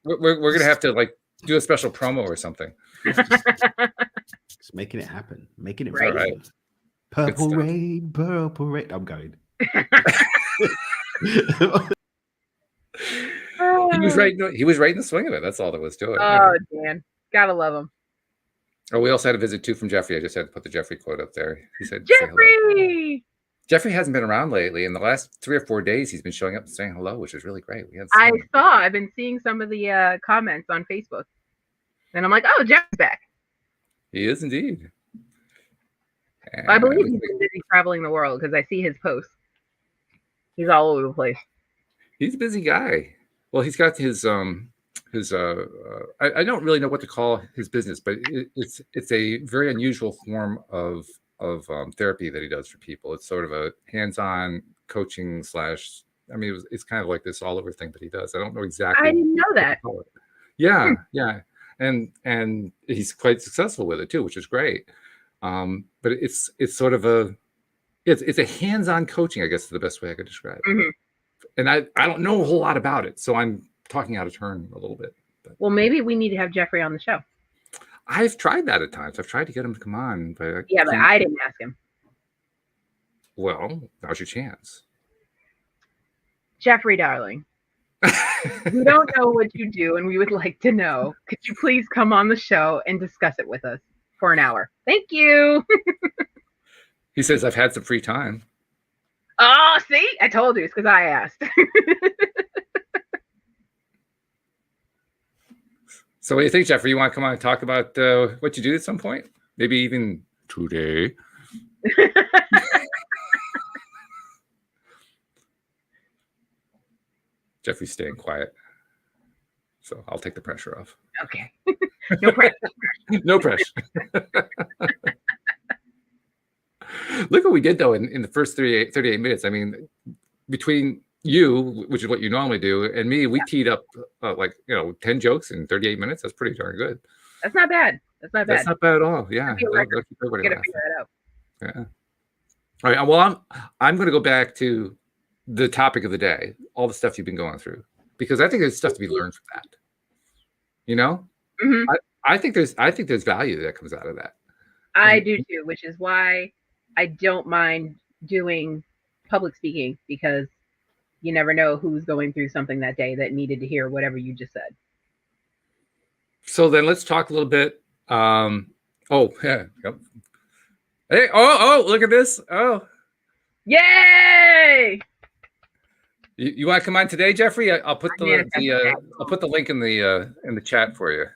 We're gonna have to like do a special promo or something. Just making it happen. Making it right. Right. Purple rain, purple rain. I'm going. He was right in the swing of it. That's all there was to it. Oh, Dan. Gotta love him. Oh, we also had a visit too from Jeffrey. I just had to put the Jeffrey quote up there. He said, Jeffrey! Jeffrey hasn't been around lately. In the last 3 or 4 days, he's been showing up and saying hello, which is really great. I've been seeing some of the comments on Facebook. And I'm like, oh, Jeff's back. He is indeed. And I believe he's been busy traveling the world because I see his posts. He's all over the place. He's a busy guy. Well, he's got his I don't really know what to call his business, but it's a very unusual form of therapy that he does for people. It's sort of a hands-on coaching / I mean, it's kind of like this all over thing that he does. I don't know exactly. I didn't know that. Yeah, yeah, and he's quite successful with it too, which is great. But it's sort of it's a hands-on coaching, I guess is the best way I could describe it. Mm-hmm. And I don't know a whole lot about it, so I'm talking out of turn a little bit. But. Well, maybe we need to have Jeffrey on the show. I've tried that at times. I've tried to get him to come on, but I didn't ask him. Well, now's your chance. Jeffrey, darling, we don't know what you do, and we would like to know. Could you please come on the show and discuss it with us for an hour? Thank you. He says, I've had some free time. Oh, see? I told you. It's because I asked. So what do you think, Jeffrey? You want to come on and talk about what you do at some point? Maybe even today? Jeffrey's staying quiet. So I'll take the pressure off. Okay. No pressure. No pressure. Look what we did, though, in the first 38 minutes. I mean, between you, which is what you normally do, and me, we teed up 10 jokes in 38 minutes. That's pretty darn good. That's not bad. That's not bad at all. Yeah. Gotta figure that out. Yeah. All right. Well, I'm going to go back to the topic of the day, all the stuff you've been going through, because I think there's stuff to be learned from that. You know, mm-hmm. I think there's value that comes out of that. I do too, which is why I don't mind doing public speaking, because you never know who's going through something that day that needed to hear whatever you just said. So then let's talk a little bit. Oh, yeah. Yep. Hey, oh, look at this. Oh. Yay! You want to come on today, Jeffrey? I'll put I'll put the link in the chat for you.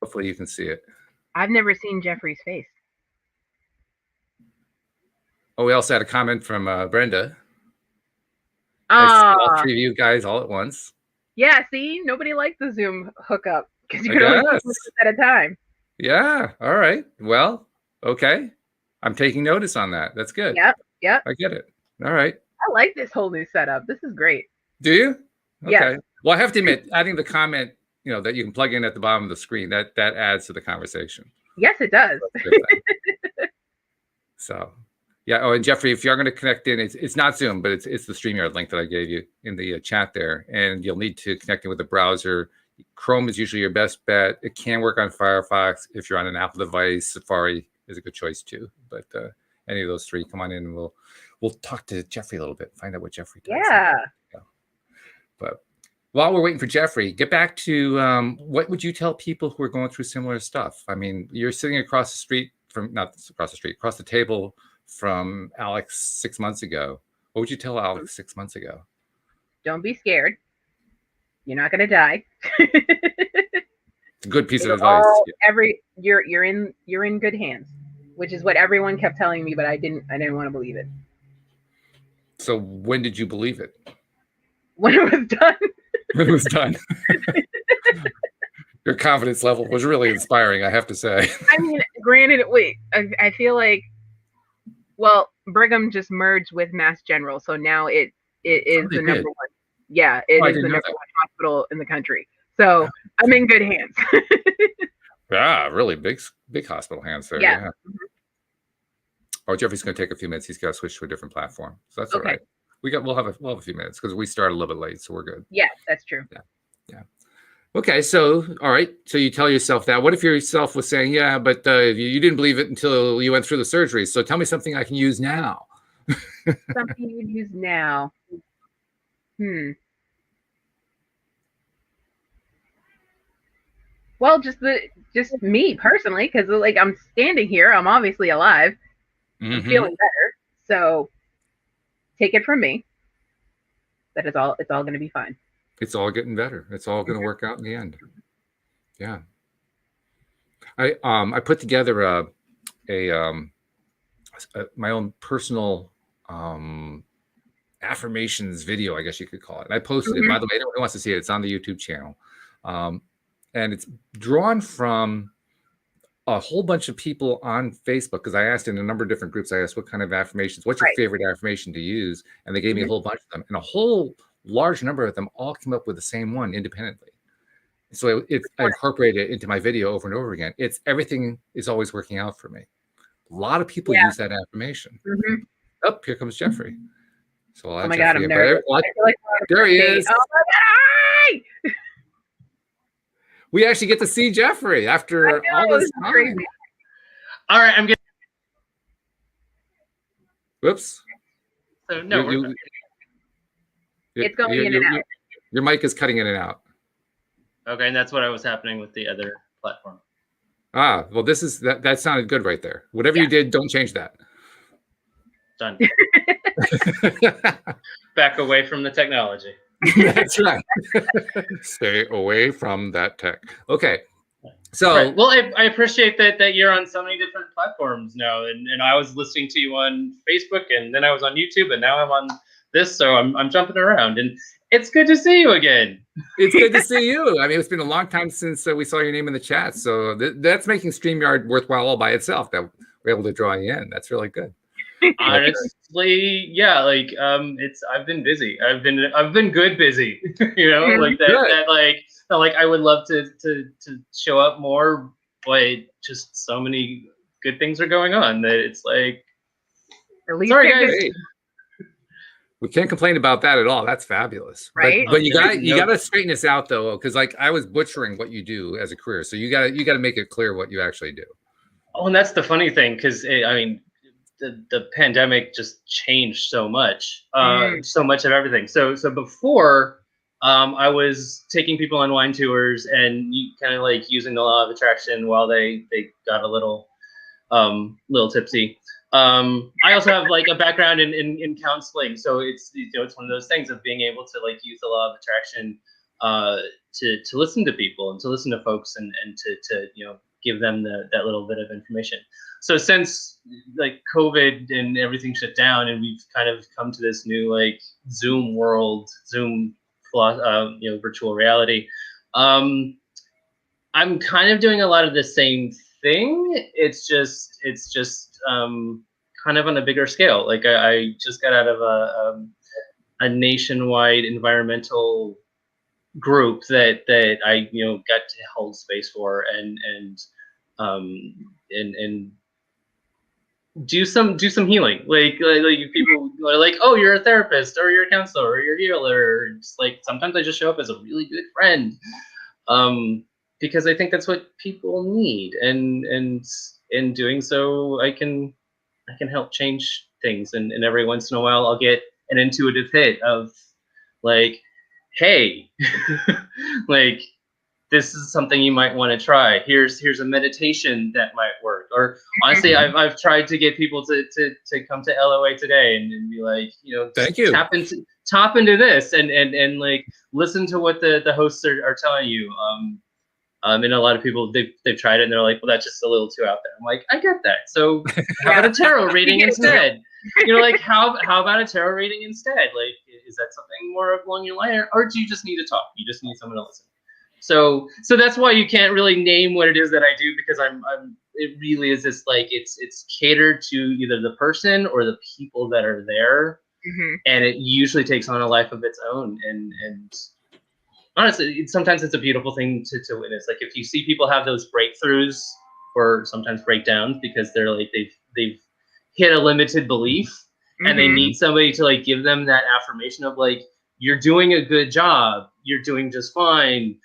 Hopefully you can see it. I've never seen Jeffrey's face. Oh, we also had a comment from Brenda. Oh, all 3 of you guys all at once. Yeah, see, nobody liked the Zoom hookup because you could only do this at a time. Yeah. All right. Well, okay. I'm taking notice on that. That's good. Yep. I get it. All right. I like this whole new setup. This is great. Do you? Okay. Yeah. Well, I have to admit, adding the comment, that you can plug in at the bottom of the screen, that adds to the conversation. Yes, it does. So, yeah. Oh, and Jeffrey, if you're going to connect in, it's not Zoom, but it's the StreamYard link that I gave you in the chat there, and you'll need to connect in with the browser. Chrome is usually your best bet. It can work on Firefox. If you're on an Apple device, Safari is a good choice too. But any of those three, come on in and we'll we'll talk to Jeffrey a little bit, find out what Jeffrey does. Yeah. But while we're waiting for Jeffrey, get back to what would you tell people who are going through similar stuff? I mean, you're sitting across the street from, not across the street, across the table from Alyx 6 months ago. What would you tell Alyx 6 months ago? Don't be scared. You're not gonna die. It's a good piece of advice. You're in good hands, which is what everyone kept telling me, but I didn't want to believe it. So when did you believe it? When it was done. When it was done. Your confidence level was really inspiring, I have to say. I mean, granted, I feel like, well, Brigham just merged with Mass General, so now it is the number one. Yeah, it is the number one hospital in the country. So I'm in good hands. Yeah, really big hospital hands there. Yeah. Mm-hmm. Oh, Jeffrey's going to take a few minutes. He's got to switch to a different platform, so that's okay. All right. We'll have a few minutes because we started a little bit late, so we're good. Yeah, that's true. Yeah. Okay, so all right, so you tell yourself that. What if yourself was saying, yeah, but you didn't believe it until you went through the surgery? So tell me something I can use now. Something you would use now. Well, just me personally, because like I'm standing here, I'm obviously alive, I'm feeling better. So take it from me that it's all going to be fine. It's all getting better. It's all going to work out in the end. Yeah. I put together my own personal affirmations video, I guess you could call it. And I posted it. By the way, anyone who wants to see it, it's on the YouTube channel. And it's drawn from a whole bunch of people on Facebook, because I asked in a number of different groups, I asked what kind of affirmations, what's your favorite affirmation to use? And they gave me a whole bunch of them. And a whole large number of them all came up with the same one independently. So I incorporated it into my video over and over again. It's everything is always working out for me. A lot of people use that affirmation. Oh, here comes Jeffrey. So oh my God, I'm nervous. There he is. Oh my God! We actually get to see Jeffrey after all this time. Crazy. All right, I'm getting. Whoops. So no, it's going in and out. Your mic is cutting in and out. Okay, and that's what was happening with the other platform. Ah, well, that sounded good right there. Whatever you did, don't change that. Done. Back away from the technology. That's right. Stay away from that tech. Okay. So well, I appreciate that you're on so many different platforms now, and I was listening to you on Facebook, and then I was on YouTube, and now I'm on this, so I'm jumping around, and it's good to see you again. It's good to see you. I mean, it's been a long time since we saw your name in the chat, so that's making StreamYard worthwhile all by itself. That we're able to draw you in. That's really good. Honestly, yeah, like I've been busy. I've been good busy. You know, like that I would love to show up more, but just so many good things are going on that it's like, sorry guys. We can't complain about that at all. That's fabulous. Right. But you gotta straighten this out though, because like I was butchering what you do as a career. So you gotta make it clear what you actually do. Oh, and that's the funny thing, because I mean, the pandemic just changed so much, so much of everything. So before, I was taking people on wine tours and kind of like using the law of attraction while they got a little tipsy. I also have like a background in counseling, so it's it's one of those things of being able to like use the law of attraction to listen to people and to listen to folks and to give them that little bit of information. So since like COVID and everything shut down, and we've kind of come to this new like Zoom world, virtual reality, I'm kind of doing a lot of the same thing. It's just kind of on a bigger scale. Like I just got out of a nationwide environmental group that I got to hold space for and do some healing. Like people are like, oh, you're a therapist or you're a counselor or you're a healer. It's like sometimes I just show up as a really good friend, because I think that's what people need, and in doing so I can help change things, and every once in a while I'll get an intuitive hit of like, hey, like, this is something you might want to try. Here's a meditation that might work. Or honestly, I've tried to get people to come to LOA today and be like, you know, Thank you. tap into this and like listen to what the hosts are telling you. And a lot of people they've tried it and they're like, well, that's just a little too out there. I'm like, I get that. So how about a tarot reading instead? You know, like how about a tarot reading instead? Like, is that something more along your line, or do you just need to talk? You just need someone to listen. So that's why you can't really name what it is that I do, because it really is just like it's catered to either the person or the people that are there, and it usually takes on a life of its own. And honestly, sometimes it's a beautiful thing to witness. Like if you see people have those breakthroughs or sometimes breakdowns because they're like they've hit a limited belief and they need somebody to like give them that affirmation of like, you're doing a good job, you're doing just fine.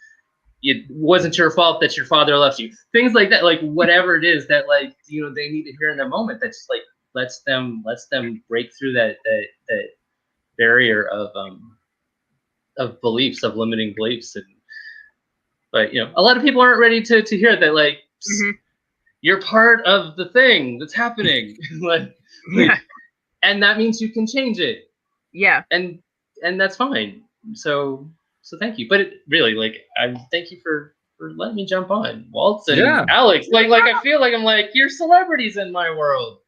It wasn't your fault that your father left you. Things like that, like whatever it is that like, you know, they need to hear in that moment, that just like lets them break through that barrier of beliefs, of limiting beliefs. But you know, a lot of people aren't ready to hear that, like, you're part of the thing that's happening. like, and that means you can change it. Yeah. And that's fine. So thank you. But it really, like, I thank you for letting me jump on, Walt and Alyx. Like I feel like I'm like, you're celebrities in my world.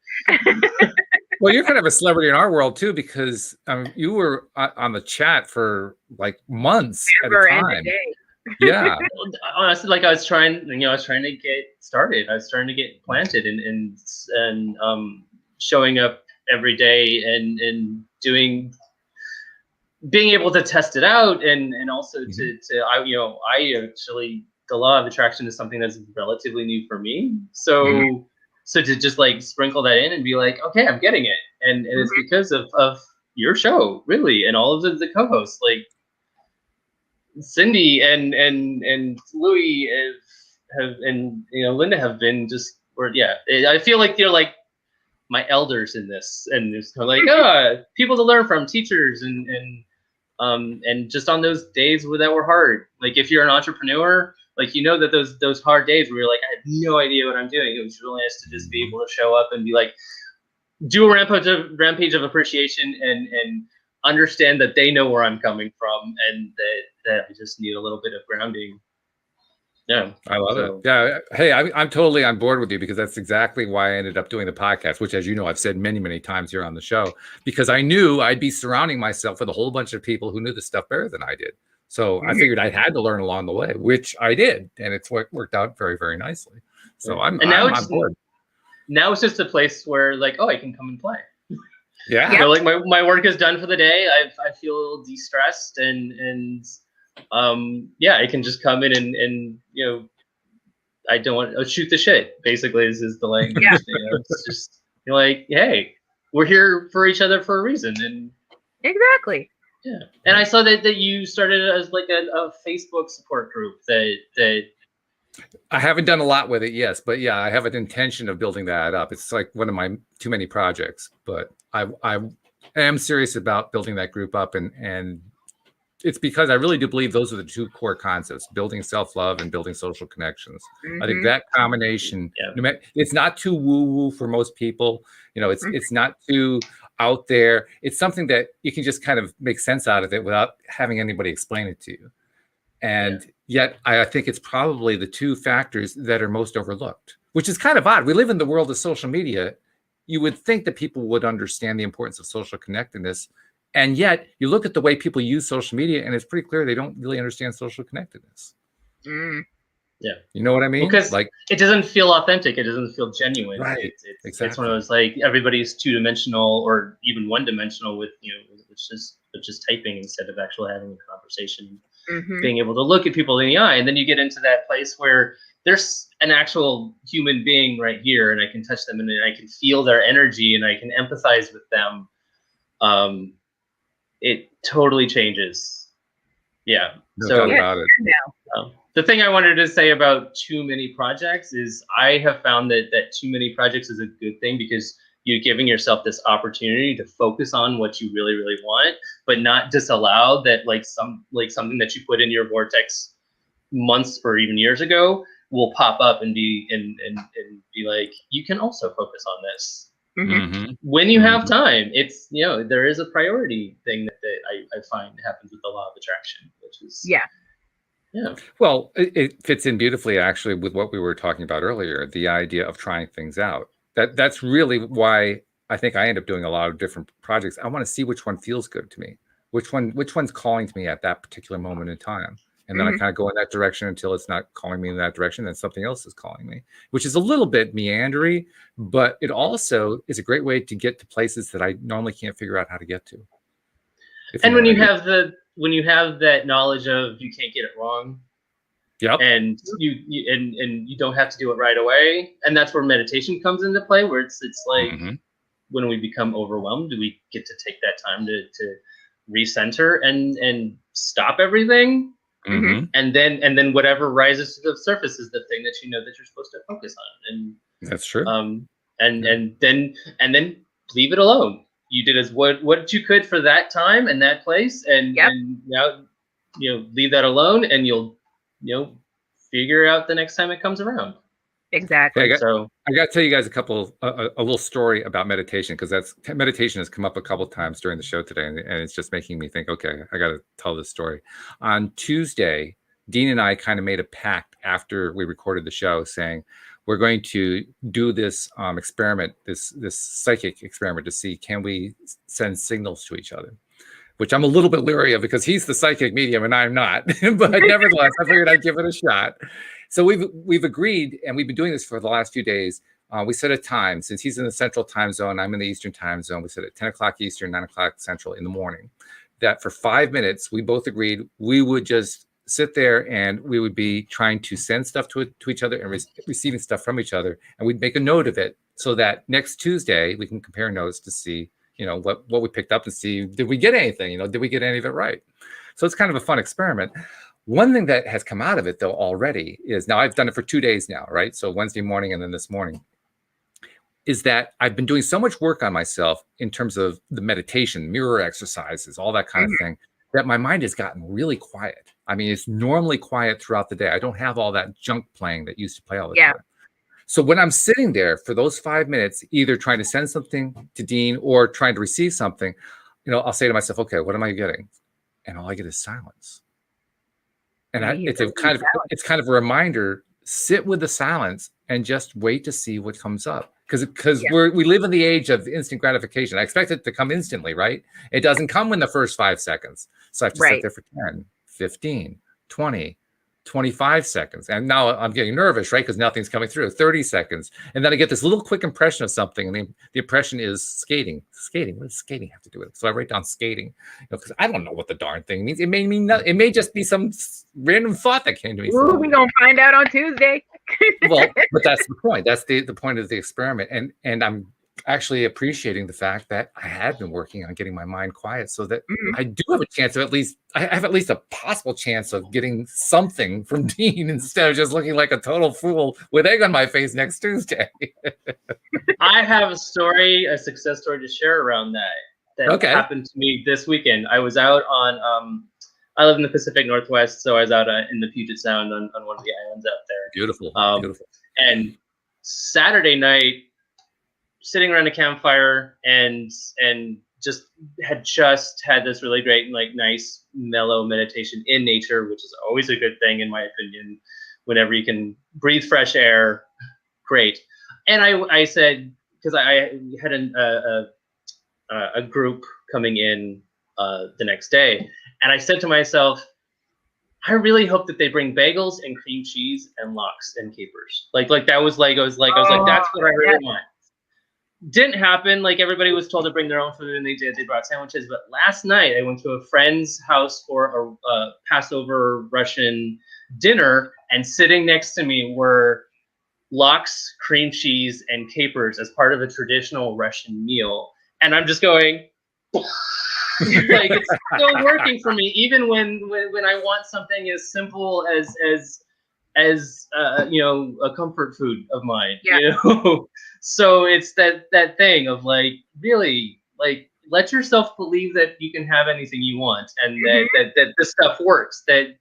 Well, you're kind of a celebrity in our world too, because you were on the chat for like months at a time. Yeah. Honestly, like I was trying to get started. I was trying to get planted and showing up every day and being able to test it out and also I actually, the law of attraction is something that's relatively new for me. So to just like sprinkle that in and be like, okay, I'm getting it. And it's because of your show, really, and all of the co-hosts, like Cindy and Louie have and Linda have been just, I feel like they're like my elders in this, and it's kind of like people to learn from, teachers, and just on those days that were hard. Like if you're an entrepreneur, like that those hard days where you're like, I have no idea what I'm doing. It was really nice to just be able to show up and be like, do a rampage of appreciation and understand that they know where I'm coming from, and that I just need a little bit of grounding. Yeah, I love it. Yeah, hey, I'm totally on board with you, because that's exactly why I ended up doing the podcast, which, as you know, I've said many, many times here on the show, because I knew I'd be surrounding myself with a whole bunch of people who knew this stuff better than I did. So I figured I had to learn along the way, which I did, and it's worked out very, very nicely. So I'm on board. Now it's just a place where like, I can come and play. Yeah. Like my work is done for the day. I feel a little de-stressed and I can just come in and I don't want to shoot the shit, basically is the language. It's just like, hey, we're here for each other for a reason. And exactly. Yeah. And I saw that you started as like a Facebook support group that I haven't done a lot with it, yes, but yeah, I have an intention of building that up. It's like one of my too many projects, but I am serious about building that group up, and it's because I really do believe those are the two core concepts: building self-love and building social connections. I think that combination, it's not too woo-woo for most people. It's not too out there. It's something that you can just kind of make sense out of it without having anybody explain it to you. And yet I think it's probably the two factors that are most overlooked, which is kind of odd. We live in the world of social media. You would think that people would understand the importance of social connectedness. And yet you look at the way people use social media, and it's pretty clear they don't really understand social connectedness. Yeah. You know what I mean? Because like, it doesn't feel authentic. It doesn't feel genuine. Right. It's one of those, like, everybody's two-dimensional or even one-dimensional with, it's just typing instead of actually having a conversation, being able to look at people in the eye. And then you get into that place where there's an actual human being right here, and I can touch them and I can feel their energy and I can empathize with them. It totally changes. Yeah. No doubt about it. The thing I wanted to say about too many projects is I have found that too many projects is a good thing, because you're giving yourself this opportunity to focus on what you really, really want, but not disallow that something that you put in your vortex months or even years ago will pop up and be be like, you can also focus on this when you have time. It's, there is a priority thing that I find happens with the law of attraction, which is yeah. Well, it fits in beautifully actually with what we were talking about earlier, the idea of trying things out. That's really why I think I end up doing a lot of different projects. I want to see which one feels good to me, which one's calling to me at that particular moment in time. And then I kind of go in that direction until it's not calling me in that direction, then something else is calling me, which is a little bit meandery, but it also is a great way to get to places that I normally can't figure out how to get to. And when you have that knowledge of you can't get it wrong, and you don't have to do it right away, and that's where meditation comes into play, where it's like when we become overwhelmed, do we get to take that time to recenter and stop everything? And then whatever rises to the surface is the thing that that you're supposed to focus on, and that's true. And then leave it alone. You did what you could for that time and that place, and now leave that alone, and you'll figure out the next time it comes around. Exactly. I got to tell you guys a little story about meditation, because meditation has come up a couple of times during the show today, and it's just making me think, okay, I got to tell this story. On Tuesday, Dean and I kind of made a pact after we recorded the show, saying we're going to do this experiment, this psychic experiment, to see, can we send signals to each other, which I'm a little bit leery of because he's the psychic medium and I'm not. But nevertheless, I figured I'd give it a shot. So we've agreed, and we've been doing this for the last few days. We set a time, since he's in the Central Time Zone, I'm in the Eastern Time Zone. We set it 10 o'clock Eastern, 9 o'clock Central in the morning. That for 5 minutes, we both agreed we would just sit there and we would be trying to send stuff to each other and receiving stuff from each other. And we'd make a note of it so that next Tuesday we can compare notes to see, what we picked up and see, did we get anything? Did we get any of it right? So it's kind of a fun experiment. One thing that has come out of it, though, already is, now I've done it for 2 days now, right? So Wednesday morning and then this morning, is that I've been doing so much work on myself in terms of the meditation, mirror exercises, all that kind of thing, that my mind has gotten really quiet. I mean, it's normally quiet throughout the day. I don't have all that junk playing that used to play all the time. So when I'm sitting there for those 5 minutes, either trying to send something to Dean or trying to receive something, I'll say to myself, okay, what am I getting? And all I get is silence. And it's kind of a reminder, sit with the silence and just wait to see what comes up. Because we live in the age of instant gratification. I expect it to come instantly, right? It doesn't come in the first 5 seconds. So I have to sit there for 10, 15, 20, 25 seconds. And now I'm getting nervous, right? Because nothing's coming through. 30 seconds. And then I get this little quick impression of something. And the impression is skating. Skating. What does skating have to do with it? So I write down skating, because I don't know what the darn thing means. It may mean nothing. It may just be some random thought that came to me. Ooh, we're going to find out on Tuesday. Well, but that's the point. That's the point of the experiment. And I'm actually appreciating the fact that I had been working on getting my mind quiet, so that I do have a chance of I have at least a possible chance of getting something from Dean instead of just looking like a total fool with egg on my face next Tuesday. I have a success story to share around that happened to me this weekend. I was out on, I live in the Pacific Northwest, so I was out in the Puget Sound on one of the islands out there. Beautiful, beautiful. And Saturday night, sitting around a campfire and just had this really great, nice, mellow meditation in nature, which is always a good thing in my opinion. Whenever you can breathe fresh air, great. And I said, because I had a group coming in the next day, and I said to myself, I really hope that they bring bagels and cream cheese and lox and capers. I was like, that's what I really want. Didn't happen. Everybody was told to bring their own food, and they did. They brought sandwiches. But last night I went to a friend's house for a Passover Russian dinner, and sitting next to me were lox, cream cheese, and capers as part of a traditional Russian meal. And I'm just going, it's still working for me, even when I want something as simple as as a comfort food of mine. Yeah. So it's that thing of like really like let yourself believe that you can have anything you want, and that this stuff works. That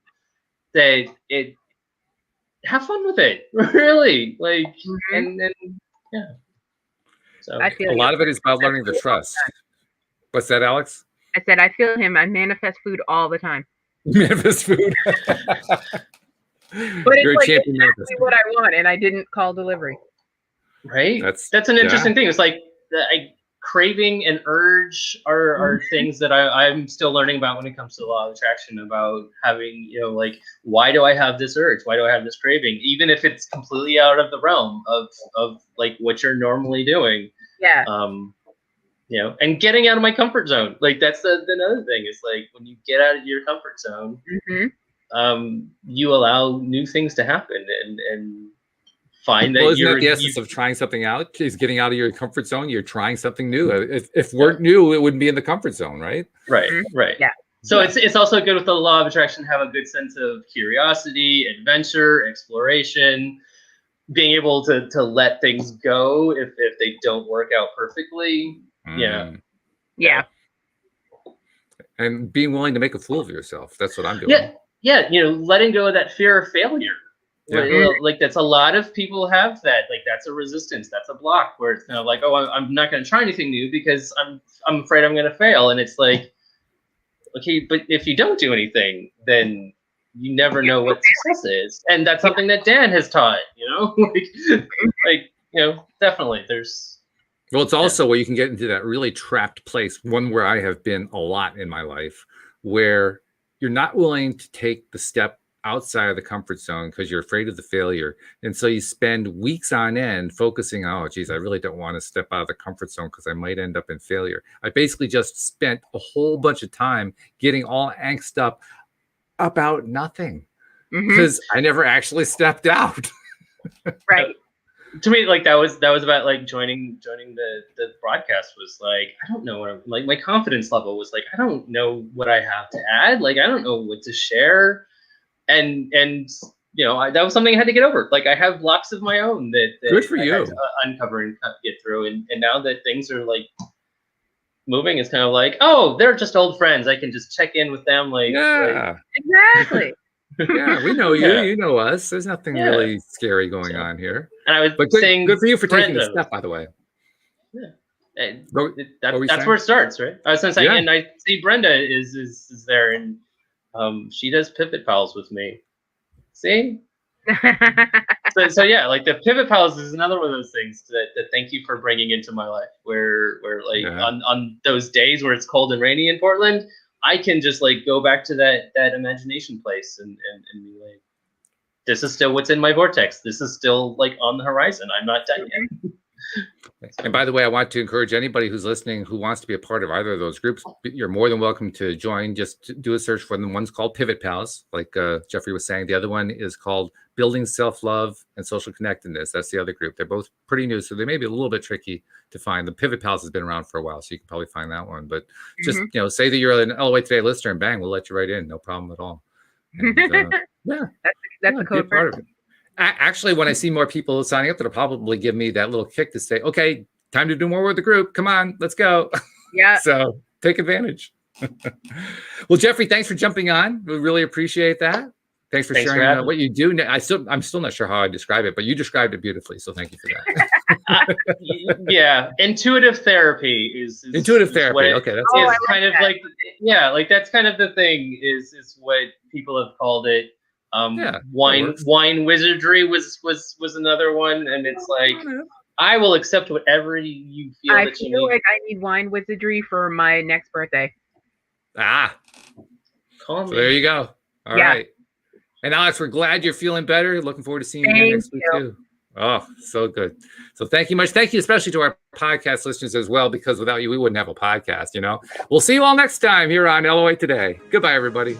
it have fun with it, really. Like and yeah. So I feel a lot of it is about learning to trust. What's that, Alex? I said I feel him. I manifest food all the time. Manifest food. But You're it's a like champion exactly what I want, and I didn't call delivery. Right. That's an interesting thing. It's like craving and urge are things that I'm still learning about when it comes to the law of attraction, about having, like, why do I have this urge? Why do I have this craving? Even if it's completely out of the realm of like what you're normally doing. Yeah. And getting out of my comfort zone. Like that's another thing. Is like when you get out of your comfort zone, you allow new things to happen and find that isn't that the essence of trying something out? Is getting out of your comfort zone. You're trying something new. If weren't new, it wouldn't be in the comfort zone, right? Right. Yeah. So it's also good with the law of attraction to have a good sense of curiosity, adventure, exploration, being able to let things go if they don't work out perfectly. Yeah. And being willing to make a fool of yourself. That's what I'm doing. Yeah. Letting go of that fear of failure. Like that's a lot of people have that. Like that's a resistance. That's a block where it's kind of like, oh, I'm not going to try anything new because I'm afraid I'm going to fail. And it's like, okay, but if you don't do anything, then you never know what success is. And that's something that Dan has taught. Definitely there's. Well, it's also where you can get into that really trapped place, one where I have been a lot in my life, where you're not willing to take the step outside of the comfort zone because you're afraid of the failure. And so you spend weeks on end focusing, oh, geez, I really don't want to step out of the comfort zone because I might end up in failure. I basically just spent a whole bunch of time getting all angst up about nothing because I never actually stepped out. Right. To me, like that was about like joining the broadcast was like, I don't know what I'm like. My confidence level was like, I don't know what I have to add. Like, I don't know what to share. And that was something I had to get over. Like I have blocks of my own that good for you had to uncover and get through. And now that things are like moving, it's kind of like, oh, they're just old friends. I can just check in with them. Exactly. Yeah, we know you. You know us. There's nothing really scary going on here. And I was saying, good for you for taking the step, by the way. Yeah, that's where it starts, right? I was gonna say, and I see Brenda is there, and she does Pivot Pals with me. See. So yeah, like the Pivot Pals is another one of those things that thank you for bringing into my life. Where like on those days where it's cold and rainy in Portland, I can just like go back to that imagination place and be like, this is still what's in my vortex. This is still like on the horizon. I'm not done yet. And by the way, I want to encourage anybody who's listening who wants to be a part of either of those groups. You're more than welcome to join. Just do a search for them. One's called Pivot Pals, like Jeffrey was saying. The other one is called Building Self-Love and Social Connectedness. That's the other group. They're both pretty new, so they may be a little bit tricky to find. The Pivot Pals has been around for a while, so you can probably find that one. But just say that you're an LOA Today listener, and bang, we'll let you right in. No problem at all. And, that's a code part of it. Actually, when I see more people signing up, that'll probably give me that little kick to say, okay, time to do more with the group. Come on, let's go. Yeah. So take advantage. Well, Jeffrey, thanks for jumping on. We really appreciate that. Thanks for sharing what you do. I'm still not sure how I describe it, but you described it beautifully. So thank you for that. Yeah. Intuitive therapy is intuitive therapy. Okay. That's kind of like, like that's kind of the thing is what people have called it. Wine wizardry was another one, and it's like I will accept whatever you feel. I feel like I need wine wizardry for my next birthday. Call me. So there you go. All right. And Alex, we're glad you're feeling better. Looking forward to seeing you again next week too. Oh, so good. So thank you much. Thank you especially to our podcast listeners as well, because without you, we wouldn't have a podcast, We'll see you all next time here on LOA Today. Goodbye, everybody.